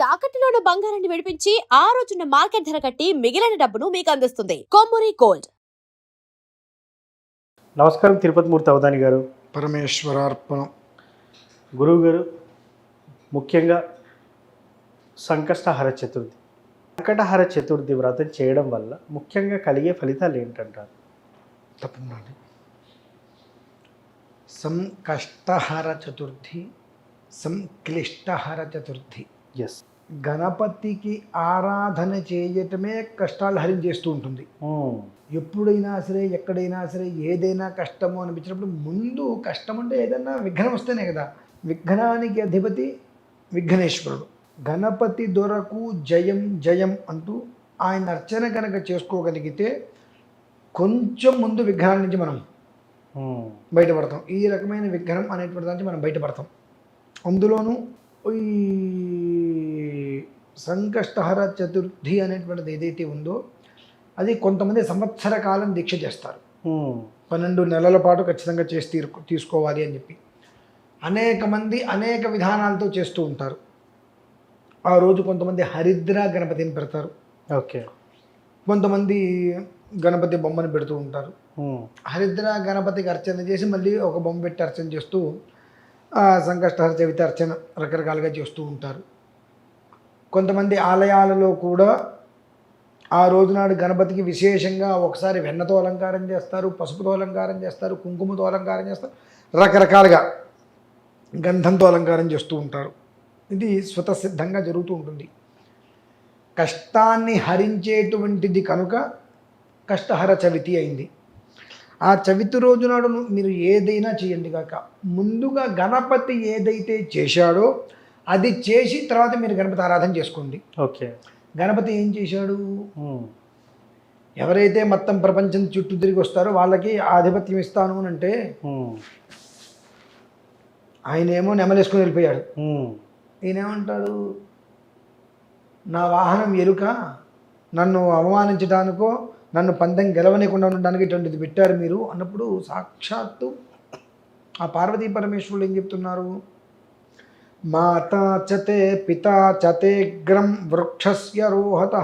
తాకట్టులో ఉన్న బంగారాన్ని విడిపించి ఆ రోజున్న మార్కెట్ ధర కట్టి మిగిలిన డబ్బును మీకు అందిస్తుంది కొమ్మూరి గోల్డ్. నమస్కారం తిరుపతి మూర్తి అవధాని గారు. పరమేశ్వరార్పణం. గురువు గారు, ముఖ్యంగా సంకష్టహర చతుర్థి, సంకటహర చతుర్థి వ్రతం చేయడం వల్ల ముఖ్యంగా కలిగే ఫలితాలు ఏంటంటారు? తప్పకుండా అండి. సంకష్టహర చతుర్థి, సంక్లిష్టహర చతుర్థి. ఎస్. గణపతికి ఆరాధన చేయటమే కష్టాలు హరించేస్తూ ఉంటుంది. ఎప్పుడైనా సరే, ఎక్కడైనా సరే, ఏదైనా కష్టము అనిపించినప్పుడు ముందు కష్టం అంటే ఏదైనా విఘ్నం వస్తేనే కదా. విఘ్నానికి అధిపతి విఘ్నేశ్వరుడు. గణపతి దొరకు జయం జయం అంటూ ఆయన అర్చన కనుక చేసుకోగలిగితే కొంచెం ముందు విఘ్నాల నుంచి మనం బయటపడతాం. ఈ రకమైన విఘ్నం అనేటువంటి దానికి మనం బయటపడతాం. అందులోనూ ఈ సంకష్టహర చతుర్థి అనేటువంటిది ఏదైతే ఉందో అది కొంతమంది సంవత్సర కాలం దీక్ష చేస్తారు. 12 నెలల పాటు ఖచ్చితంగా చేసి తీసుకోవాలి అని చెప్పి అనేక మంది అనేక విధానాలతో చేస్తూ ఉంటారు. ఆ రోజు కొంతమంది హరిద్ర గణపతిని పెడతారు. ఓకే. కొంతమంది గణపతి బొమ్మను పెడుతూ ఉంటారు. హరిద్ర గణపతికి అర్చన చేసి మళ్ళీ ఒక బొమ్మ పెట్టి అర్చన చేస్తూ సంకష్టహర చవితి అర్చన రకరకాలుగా చేస్తూ ఉంటారు. కొంతమంది ఆలయాలలో కూడా ఆ రోజునాడు గణపతికి విశేషంగా ఒకసారి వెన్నతో అలంకారం చేస్తారు, పసుపుతో అలంకారం చేస్తారు, కుంకుమతో అలంకారం చేస్తారు, రకరకాలుగా గంధంతో అలంకారం చేస్తూ ఉంటారు. ఇది స్వతసిద్ధంగా జరుగుతూ ఉంటుంది. కష్టాన్ని హరించేటువంటిది కనుక కష్టహర చవితి అయింది. ఆ చవితి రోజు నాడు మీరు ఏదైనా చేయండి కాక ముందుగా గణపతి ఏదైతే చేశాడో అది చేసి తర్వాత మీరు గణపతి ఆరాధన చేసుకోండి. ఓకే. గణపతి ఏం చేశాడు? ఎవరైతే మొత్తం ప్రపంచం చుట్టూ తిరిగి వస్తారో వాళ్ళకి ఆధిపత్యం ఇస్తాను అని అంటే ఆయన ఏమో నెమలేసుకుని వెళ్ళిపోయాడు. ఈయనేమంటాడు? నా వాహనం ఎరుక, నన్ను అవమానించడానికో నన్ను పందెం గెలవనీయకుండా ఉండడానికి ఇటువంటిది పెట్టారు మీరు అన్నప్పుడు సాక్షాత్తు ఆ పార్వతీ పరమేశ్వరులు ఏం చెప్తున్నారు? మాతా చతే పితా చతేగ్రం వృక్షస్య రోహత.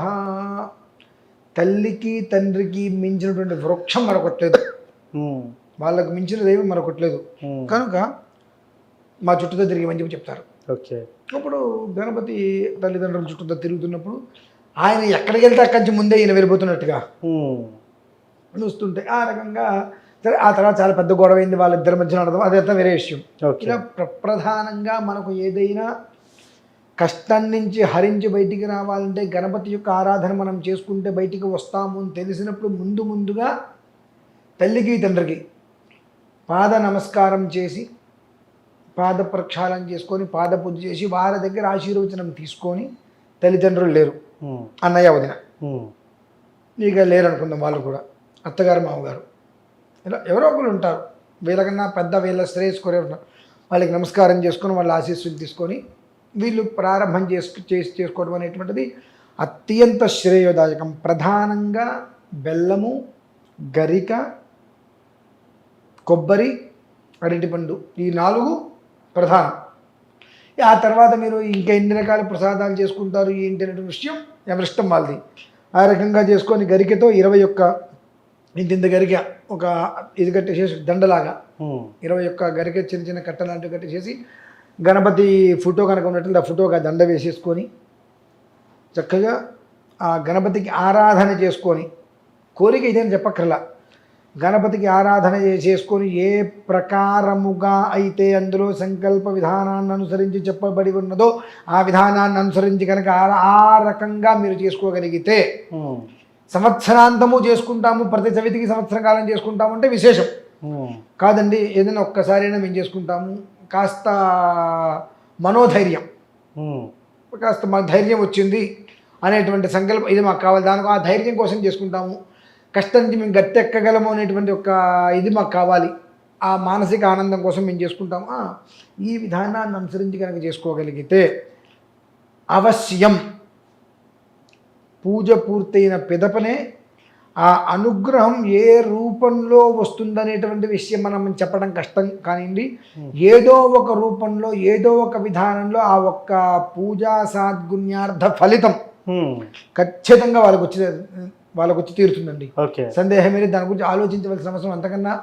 తల్లికి తండ్రికి మించినటువంటి వృక్షం మరొకట్లేదు, వాళ్ళకు మించిన దైవం మరొకట్లేదు కనుక మా చుట్టూతో తిరిగి చెప్పి చెప్తారు. ఓకే. అప్పుడు గణపతి తల్లిదండ్రుల చుట్టూతో తిరుగుతున్నప్పుడు ఆయన ఎక్కడికి వెళ్తే అక్కడి నుంచి ముందే ఈయన వెళ్ళిపోతున్నట్టుగా చూస్తుంటే ఆ రకంగా సరే. ఆ తర్వాత చాలా పెద్ద గొడవ అయింది వాళ్ళిద్దరి మధ్య నడడం, అదంతా వేరే విషయం. ఇలా ప్రధానంగా మనకు ఏదైనా కష్టం నుంచి హరించి బయటికి రావాలంటే గణపతి యొక్క ఆరాధన మనం చేసుకుంటే బయటికి వస్తాము అని తెలిసినప్పుడు ముందుగా తల్లికి తండ్రికి పాద నమస్కారం చేసి పాద ప్రక్షాళన చేసుకొని పాద పూజ చేసి వారి దగ్గర ఆశీర్వచనం తీసుకొని, తల్లిదండ్రులు లేరు, అన్నయ్య వదిన ఇక లేరు అనుకుందాం, వాళ్ళు కూడా అత్తగారు మామగారు ఇలా ఎవరో ఒకరు ఉంటారు, వీళ్ళకన్నా పెద్ద వీళ్ళ శ్రేయస్కోరే ఉంటారు. వాళ్ళకి నమస్కారం చేసుకొని వాళ్ళ ఆశీస్సులు తీసుకొని వీళ్ళు ప్రారంభం చేసుకోవడం అనేటువంటిది అత్యంత శ్రేయోదాయకం. ప్రధానంగా బెల్లము, గరిక, కొబ్బరి, అరటిపండు ఈ 4 ప్రధానం. ఆ తర్వాత మీరు ఇంకా ఎన్ని రకాల ప్రసాదాలు చేసుకుంటారు ఏంటి అనే విషయం ఎవరిష్టం వాళ్ళది. ఆ రకంగా చేసుకొని గరికతో 21 ఇంత గరిక ఒక ఇది కట్టేసేసి దండలాగా 21 గరిక చిన్న చిన్న కట్ట లాంటివి కట్టేసేసి గణపతి ఫోటో కనుక ఉన్నట్టు ఆ ఫోటోగా దండ వేసేసుకొని చక్కగా ఆ గణపతికి ఆరాధన చేసుకొని, కోరిక ఇదేని చెప్పక్కర్లా, గణపతికి ఆరాధన చేసుకొని ఏ ప్రకారముగా అయితే అందులో సంకల్ప విధానాన్ని అనుసరించి చెప్పబడి ఉన్నదో ఆ విధానాన్ని అనుసరించి కనుక ఆ రకంగా మీరు చేసుకోగలిగితే సంవత్సరాంతము చేసుకుంటాము, ప్రతి చవితికి సంవత్సర కాలం చేసుకుంటాము అంటే విశేషం కాదండి. ఏదైనా ఒక్కసారైనా మేము చేసుకుంటాము, కాస్త మనోధైర్యం, కాస్త మా ధైర్యం వచ్చింది అనేటువంటి సంకల్పం ఇది మాకు కావాలి, దానికి ఆ ధైర్యం కోసం చేసుకుంటాము, కష్టం నుంచి మేము గట్టెక్కగలము అనేటువంటి ఒక ఇది మాకు కావాలి, ఆ మానసిక ఆనందం కోసం మేము చేసుకుంటాము. ఈ విధానాన్ని అనుసరించి కనుక చేసుకోగలిగితే అవశ్యం పూజ పూర్తయిన పిదపనే ఆ అనుగ్రహం ఏ రూపంలో వస్తుందనేటువంటి విషయం మనం చెప్పడం కష్టం కానివ్వండి, ఏదో ఒక రూపంలో ఏదో ఒక విధానంలో ఆ ఒక్క పూజా సాద్గుణ్యార్థ ఫలితం ఖచ్చితంగా వాళ్ళకు వచ్చి తీరుతుందండి. ఓకే. సందేహం మీద దాని గురించి ఆలోచించవలసిన అవసరం అంతకన్నా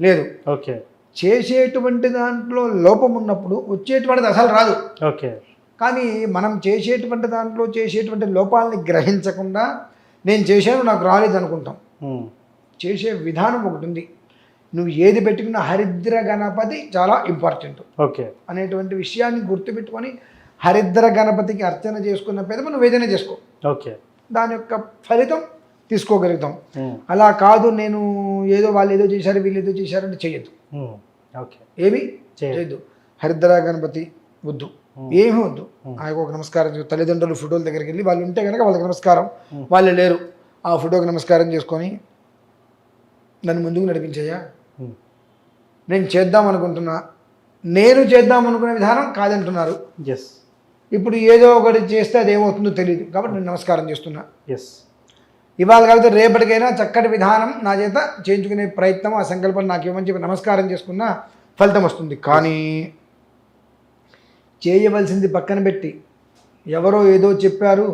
లేదు. ఓకే. చేసేటువంటి దాంట్లో లోపం ఉన్నప్పుడు వచ్చేటువంటిది అసలు రాదు. ఓకే. కానీ మనం చేసేటువంటి దాంట్లో చేసేటువంటి లోపాలని గ్రహించకుండా నేను చేశాను నాకు రాలేదు అనుకుంటాం. చేసే విధానం ఒకటి ఉంది. నువ్వు ఏది పెట్టుకున్న హరిద్ర గణపతి చాలా ఇంపార్టెంట్. ఓకే. అనేటువంటి విషయాన్ని గుర్తుపెట్టుకొని హరిద్ర గణపతికి అర్చన చేసుకున్న పేద నువ్వు ఏదైనా చేసుకో. ఓకే. దాని యొక్క ఫలితం తీసుకోగలుగుతాం. అలా కాదు నేను ఏదో వాళ్ళు ఏదో చేశారు వీళ్ళు ఏదో చేశారంటే చెయ్యొద్దు. ఓకే. ఏమి చేయొద్దు. హరిద్ర గణపతి వద్దు, ఏమీ వద్దు. ఆయనకు ఒక నమస్కారం తల్లిదండ్రులు ఫోటోల దగ్గరికి వెళ్ళి వాళ్ళు ఉంటే కనుక వాళ్ళకి నమస్కారం, వాళ్ళు లేరు ఆ ఫోటోకి నమస్కారం చేసుకొని నన్ను ముందుకు నడిపించయ్యా, నేను చేద్దాం అనుకుంటున్నా, నేను చేద్దాం అనుకునే విధానం కాదంటున్నారు. ఇప్పుడు ఏదో ఒకటి చేస్తే అది ఏమవుతుందో తెలియదు కాబట్టి నేను నమస్కారం చేస్తున్నా. ఇవాళ కాబట్టి రేపటికైనా చక్కటి విధానం నా చేత చేయించుకునే ప్రయత్నం ఆ సంకల్పం నాకు ఇవ్వమని చెప్పి నమస్కారం చేసుకున్న ఫలితం వస్తుంది. కానీ చేయవలసింది పక్కన పెట్టి ఎవరో ఏదో చెప్పారు,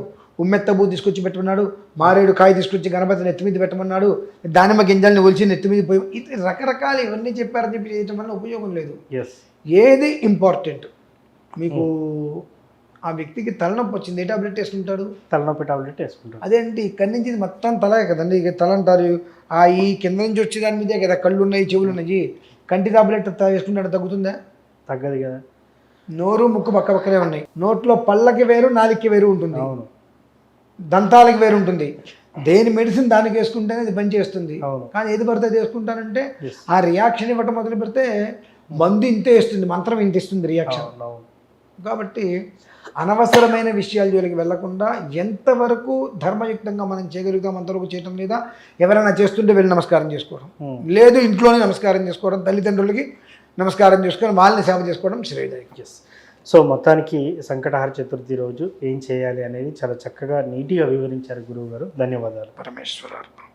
ఉమ్మెత్తబూ తీసుకొచ్చి పెట్టమన్నాడు, మారేడు కాయ తీసుకొచ్చి గణపతి నెత్తి మీద పెట్టమన్నాడు, దానిమ్మ గింజల్ని ఒలిచి నెత్తి మీద పోయి, ఇది రకరకాలు ఇవన్నీ చెప్పారని చెప్పి చేయటం వల్ల ఉపయోగం లేదు. ఏది ఇంపార్టెంట్ మీకు ఆ వ్యక్తికి తలనొప్పి వచ్చింది, ఏ టాబ్లెట్ వేసుకుంటాడు? తలనొప్పి టాబ్లెట్ వేసుకుంటాడు. అదేంటి ఇక్కడి నుంచి మొత్తం తలే కదండి, ఇక తల అంటారు. ఈ కింద నుంచి వచ్చే దాని మీదే కదా కళ్ళు ఉన్నాయి చెవులు ఉన్నాయి. కంటి టాబ్లెట్ వేసుకుంటాడు, తగ్గుతుందా? తగ్గదు కదా. నోరు ముక్కు పక్క పక్కనే ఉన్నాయి. నోట్లో పళ్ళకి వేరు నాలుగుకి వేరు ఉంటుంది, దంతాలకి వేరు ఉంటుంది. దేని మెడిసిన్ దానికి వేసుకుంటేనే అది పని చేస్తుంది. కానీ ఏది పడితే అది వేసుకుంటానంటే ఆ రియాక్షన్ ఇవ్వటం మొదలు పెడితే మందు ఇంతే ఇస్తుంది, మంత్రం ఇంత ఇస్తుంది రియాక్షన్. కాబట్టి అనవసరమైన విషయాల జోలికి వెళ్లకుండా ఎంతవరకు ధర్మయుక్తంగా మనం చేయగలుగుతాం అంతవరకు చేయటం, లేదా ఎవరైనా చేస్తుంటే వెళ్ళి నమస్కారం చేసుకోవడం, లేదు ఇంట్లోనే నమస్కారం చేసుకోవడం, తల్లిదండ్రులకి నమస్కారం చేసుకొని వాళ్ళని సేవ చేసుకోవడం శ్రేయదాయకం. సో మొత్తానికి సంకటహర చతుర్థి రోజు ఏం చేయాలి అనేది చాలా చక్కగా నీట్గా వివరించారు గురువు గారు. ధన్యవాదాలు. పరమేశ్వరార్పణ.